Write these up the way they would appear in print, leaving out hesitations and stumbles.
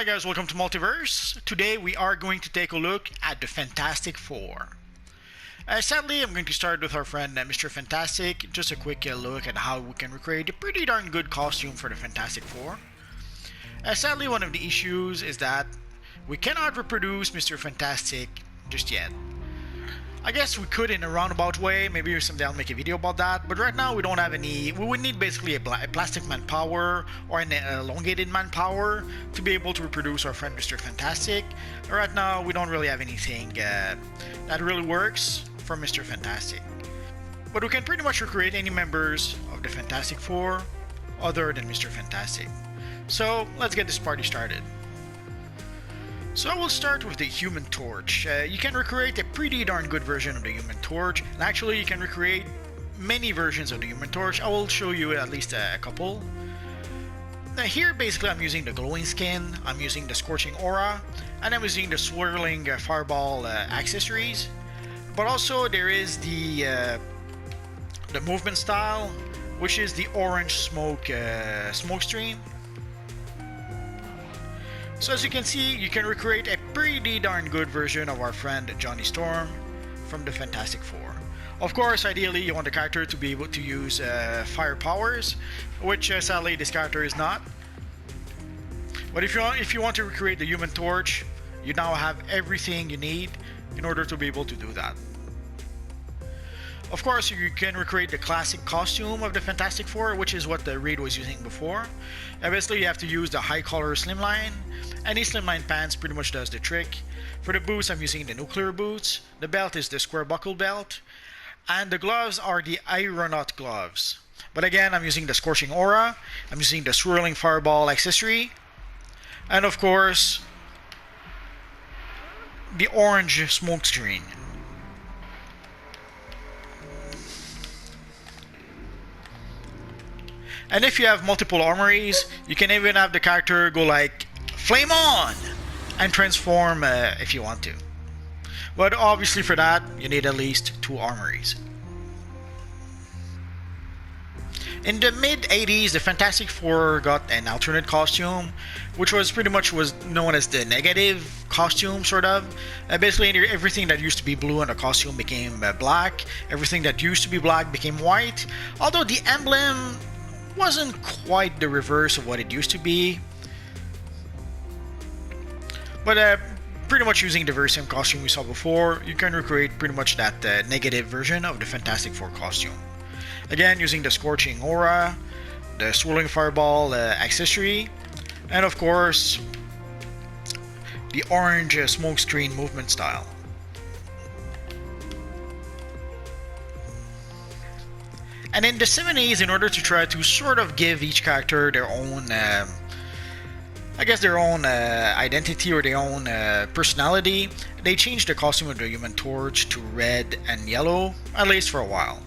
Hi guys, welcome to Multiverse. Today we are going to take a look at the Fantastic Four. Sadly, I'm going to start with our friend Mr. Fantastic. Just a quick look at how we can recreate a pretty darn good costume for the Fantastic Four. Sadly, one of the issues is that we cannot reproduce Mr. Fantastic just yet. I guess we could in a roundabout way, maybe someday I'll make a video about that, but right now we don't have any. We would need basically a plastic manpower or an elongated manpower to be able to reproduce our friend Mr. Fantastic. Right now we don't really have anything that really works for Mr. Fantastic. But we can pretty much recreate any members of the Fantastic Four other than Mr. Fantastic. So let's get this party started. So I will start with the Human Torch. You can recreate a pretty darn good version of the Human Torch, and actually you can recreate many versions of the Human Torch. I will show you at least a couple. Now here basically I'm using the glowing skin, I'm using the scorching aura, and I'm using the swirling fireball accessories. But also there is the movement style, which is the orange smoke stream. So as you can see, you can recreate a pretty darn good version of our friend Johnny Storm from the Fantastic Four. Of course, ideally you want the character to be able to use fire powers, which sadly this character is not. But if you want to recreate the Human Torch, you now have everything you need in order to be able to do that. Of course, you can recreate the classic costume of the Fantastic Four, which is what the Reed was using before. Obviously, you have to use the high collar slimline. Any slimline pants pretty much does the trick. For the boots, I'm using the nuclear boots. The belt is the square buckle belt. And the gloves are the aeronaut gloves. But again, I'm using the scorching aura. I'm using the swirling fireball accessory. And of course, the orange smoke screen. And if you have multiple armories, you can even have the character go like flame on and transform if you want to. But obviously for that, you need at least 2 armories. In the mid-80s, the Fantastic Four got an alternate costume, which was pretty much known as the negative costume, sort of. Basically, everything that used to be blue in the costume became black. Everything that used to be black became white. Although the emblem wasn't quite the reverse of what it used to be. But pretty much using the very same costume we saw before, you can recreate pretty much that negative version of the Fantastic Four costume. Again, using the scorching aura, the swirling fireball accessory, and of course, the orange smoke screen movement style. And in the 70s, in order to try to sort of give each character their own, their own identity or their own personality, they changed the costume of the Human Torch to red and yellow, at least for a while.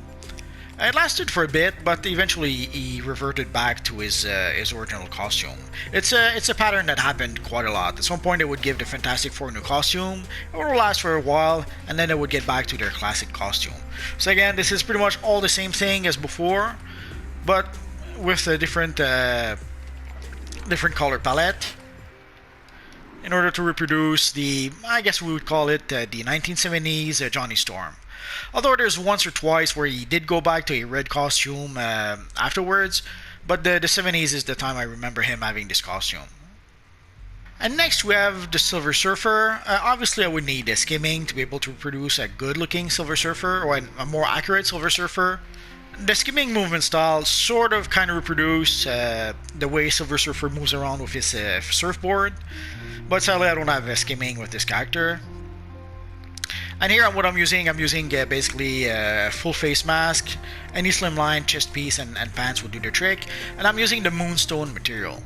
It lasted for a bit, but eventually he reverted back to his original costume. It's a pattern that happened quite a lot. At some point they would give the Fantastic Four a new costume, it would last for a while, and then they would get back to their classic costume. So again, this is pretty much all the same thing as before, but with a different color palette in order to reproduce the, I guess we would call it the 1970s Johnny Storm. Although there's once or twice where he did go back to a red costume afterwards, but the 70s is the time I remember him having this costume. And next we have the Silver Surfer. Obviously I would need a skimming to be able to reproduce a good looking Silver Surfer, or a more accurate Silver Surfer. The skimming movement style sort of kind of reproduce the way Silver Surfer moves around with his surfboard, but sadly I don't have a skimming with this character. And here what I'm using basically a full face mask, any slimline, chest piece and pants will do the trick, and I'm using the Moonstone material.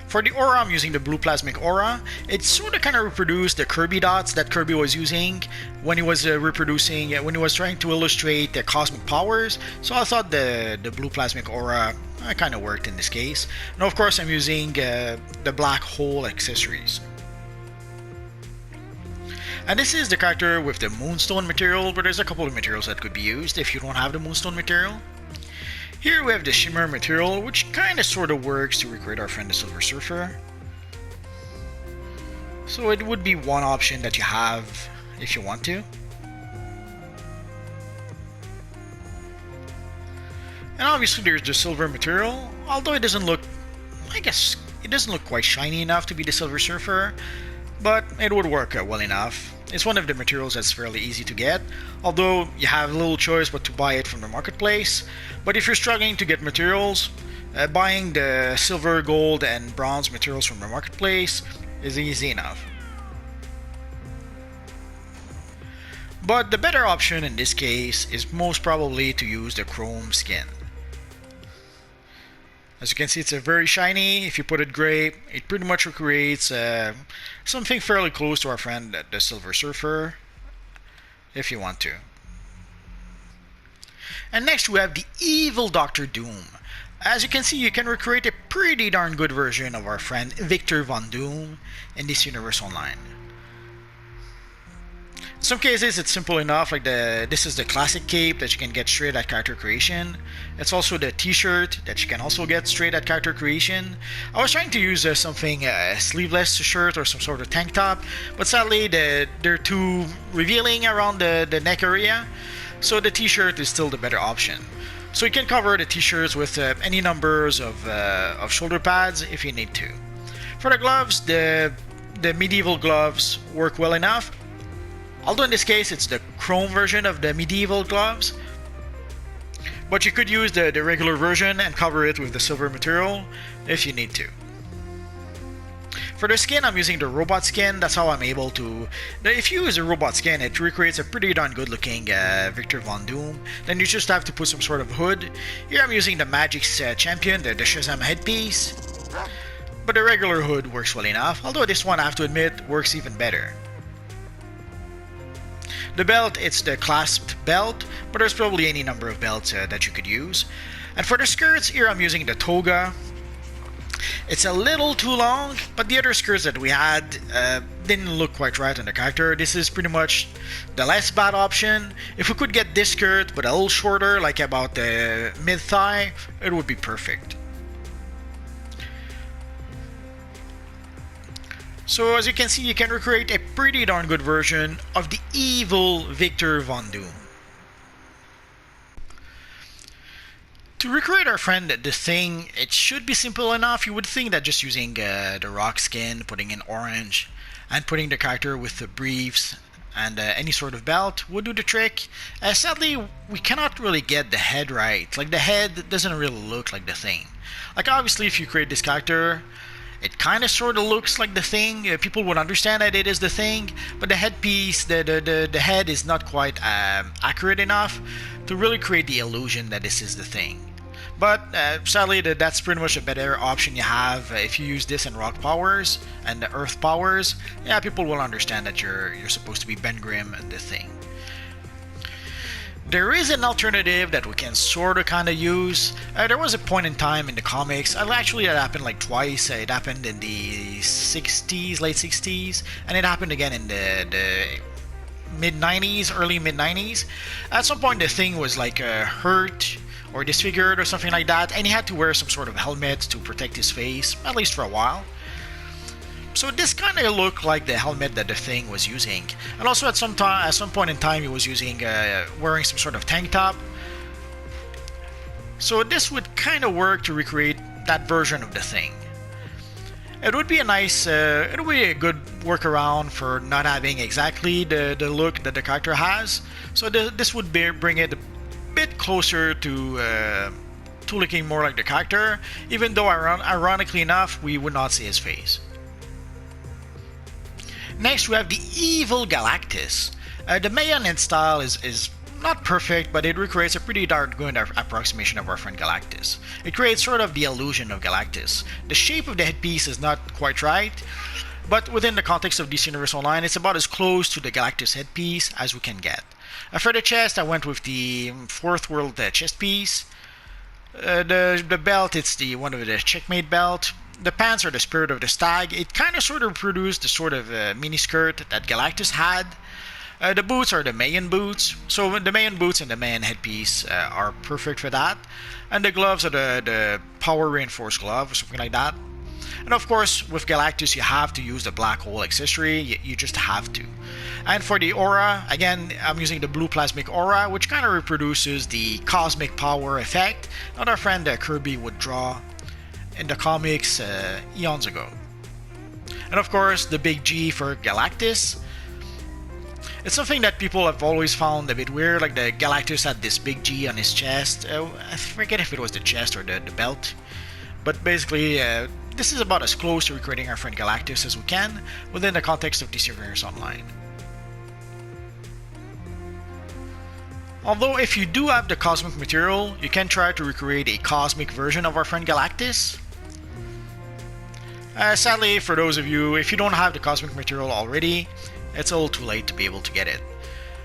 For the aura, I'm using the Blue Plasmic Aura. It sort of kind of reproduced the Kirby dots that Kirby was using when he was when he was trying to illustrate the cosmic powers, so I thought the Blue Plasmic Aura kind of worked in this case. And of course I'm using the black hole accessories. And this is the character with the Moonstone material, but there's a couple of materials that could be used if you don't have the Moonstone material. Here we have the Shimmer material, which kinda sorta works to recreate our friend the Silver Surfer. So it would be one option that you have if you want to. And obviously there's the silver material, although it doesn't look, I guess, it doesn't look quite shiny enough to be the Silver Surfer, but it would work well enough. It's one of the materials that's fairly easy to get, although you have little choice but to buy it from the marketplace. But if you're struggling to get materials, buying the silver, gold, and bronze materials from the marketplace is easy enough. But the better option in this case is most probably to use the chrome skin. As you can see, it's a very shiny. If you put it gray, it pretty much recreates something fairly close to our friend the Silver Surfer, if you want to. And next we have the evil Dr. Doom. As you can see, you can recreate a pretty darn good version of our friend Victor Von Doom in this universe online. In some cases it's simple enough, like this is the classic cape that you can get straight at character creation. It's also the t-shirt that you can also get straight at character creation. I was trying to use something sleeveless shirt or some sort of tank top, but sadly they're too revealing around the neck area, so the t-shirt is still the better option. So you can cover the t-shirts with any numbers of shoulder pads if you need to. For the gloves, the medieval gloves work well enough. Although in this case it's the chrome version of the medieval gloves, but you could use the regular version and cover it with the silver material if you need to. For the skin, I'm using the robot skin. That's how I'm able to... If you use a robot skin, it recreates a pretty darn good looking Victor Von Doom. Then you just have to put some sort of hood. Here I'm using the Magic's champion, the Shazam headpiece. But the regular hood works well enough, although this one, I have to admit, works even better. The belt, it's the clasped belt, but there's probably any number of belts that you could use. And for the skirts, here I'm using the toga. It's a little too long, but the other skirts that we had didn't look quite right on the character. This is pretty much the less bad option. If we could get this skirt but a little shorter, like about the mid-thigh, it would be perfect. So as you can see, you can recreate a pretty darn good version of the evil Victor Von Doom. To recreate our friend The Thing, it should be simple enough. You would think that just using the rock skin, putting in orange, and putting the character with the briefs and any sort of belt would do the trick. Sadly, we cannot really get the head right. Like, the head doesn't really look like The Thing. Like, obviously, if you create this character, it kind of sort of looks like The Thing. People would understand that it is The Thing, but the headpiece, the head is not quite accurate enough to really create the illusion that this is The Thing. But sadly, that's pretty much a better option you have if you use this in rock powers and the earth powers. Yeah, people will understand that you're supposed to be Ben Grimm and The Thing. There is an alternative that we can sort of kind of use. There was a point in time in the comics, actually it happened like twice. It happened in the 60s, late 60s, and it happened again in the mid-90s, early mid-90s. At some point the Thing was like hurt or disfigured or something like that, and he had to wear some sort of helmet to protect his face, at least for a while. So this kind of looked like the helmet that the Thing was using. And also at some point in time he was using wearing some sort of tank top. So this would kind of work to recreate that version of the Thing. It would be a nice, it would be a good workaround for not having exactly the look that the character has. So this would bring it a bit closer to looking more like the character, even though ironically enough we would not see his face. Next we have the evil Galactus. The Mayan in style is not perfect, but it recreates a pretty darn good approximation of our friend Galactus. It creates sort of the illusion of Galactus. The shape of the headpiece is not quite right, but within the context of DC Universe Online, it's about as close to the Galactus headpiece as we can get. For the chest, I went with the Fourth World chest piece. The belt, it's the one of the Checkmate belt. The pants are the Spirit of the Stag. It kind of sort of produced the sort of mini skirt that Galactus had. The boots are the Mayan boots. So the Mayan boots and the Mayan headpiece are perfect for that. And the gloves are the power reinforced glove or something like that. And of course, with Galactus, you have to use the black hole accessory. You just have to. And for the aura, again, I'm using the blue plasmic aura, which kind of reproduces the cosmic power effect that our friend Kirby would draw in the comics eons ago. And of course, the big G for Galactus. It's something that people have always found a bit weird, like the Galactus had this big G on his chest. I forget if it was the chest or the belt. But basically, this is about as close to recreating our friend Galactus as we can within the context of DC Universe Online. Although if you do have the cosmic material, you can try to recreate a cosmic version of our friend Galactus. Sadly, for those of you, if you don't have the cosmic material already, it's a little too late to be able to get it.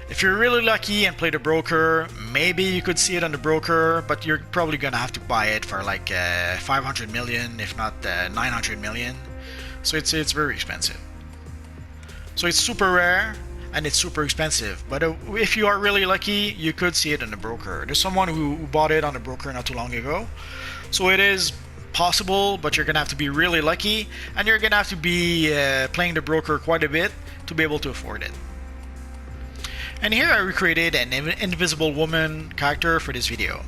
If you're really lucky and play the broker, maybe you could see it on the broker, but you're probably gonna have to buy it for like 500 million, if not 900 million. So it's very expensive. So it's super rare and it's super expensive. But if you are really lucky, you could see it on the broker. There's someone who bought it on the broker not too long ago. So it is possible, but you're gonna have to be really lucky, and you're gonna have to be playing the broker quite a bit to be able to afford it. And here I recreated an Invisible Woman character for this video.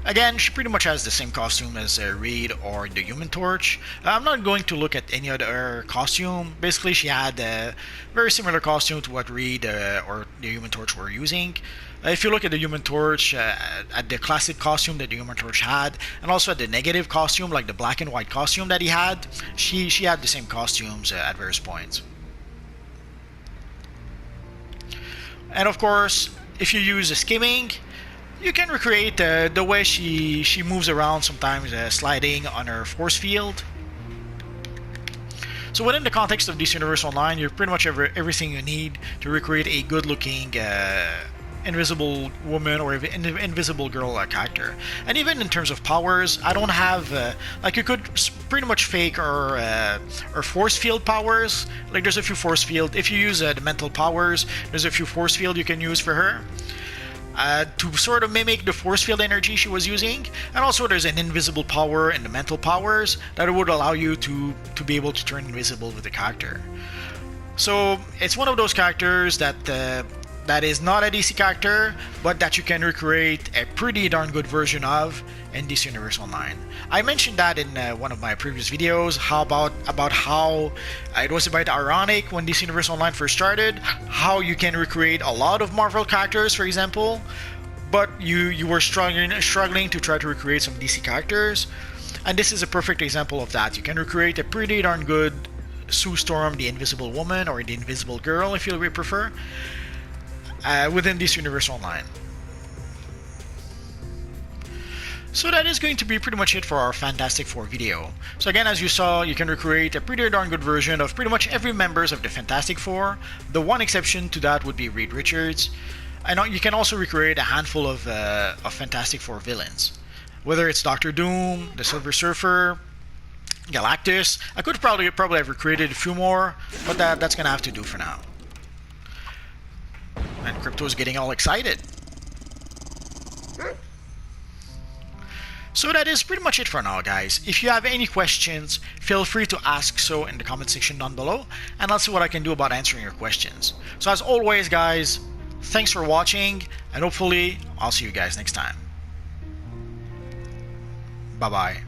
Again, she pretty much has the same costume as Reed or the Human Torch. I'm not going to look at any other costume. Basically, she had a very similar costume to what Reed or the Human Torch were using. If you look at the Human Torch, at the classic costume that the Human Torch had, and also at the negative costume, like the black and white costume that he had, she had the same costumes at various points. And of course, if you use a skimming, you can recreate the way she moves around, sometimes sliding on her force field. So within the context of DC Universe Online, you pretty much have everything you need to recreate a good-looking Invisible Woman or Invisible Girl character. And even in terms of powers, I don't have like you could pretty much fake or force field powers. Like there's a few force field. If you use the mental powers, there's a few force field you can use for her to sort of mimic the force field energy she was using. And also there's an invisible power in the mental powers that would allow you to be able to turn invisible with the character. So it's one of those characters that is not a DC character, but that you can recreate a pretty darn good version of in DC Universe Online. I mentioned that in one of my previous videos, about how it was a bit ironic when DC Universe Online first started, how you can recreate a lot of Marvel characters, for example, but you were struggling to try to recreate some DC characters, and this is a perfect example of that. You can recreate a pretty darn good Sue Storm, the Invisible Woman, or the Invisible Girl, if you prefer, within DC Universe Online. So that is going to be pretty much it for our Fantastic Four video. So again, as you saw, you can recreate a pretty darn good version of pretty much every members of the Fantastic Four. The one exception to that would be Reed Richards. And you can also recreate a handful of Fantastic Four villains. Whether it's Doctor Doom, the Silver Surfer, Galactus. I could probably have recreated a few more, but that's gonna have to do for now. And Crypto is getting all excited. So that is pretty much it for now, guys. If you have any questions, feel free to ask so in the comment section down below, and I'll see what I can do about answering your questions. So as always, guys, thanks for watching, and hopefully I'll see you guys next time. Bye-bye.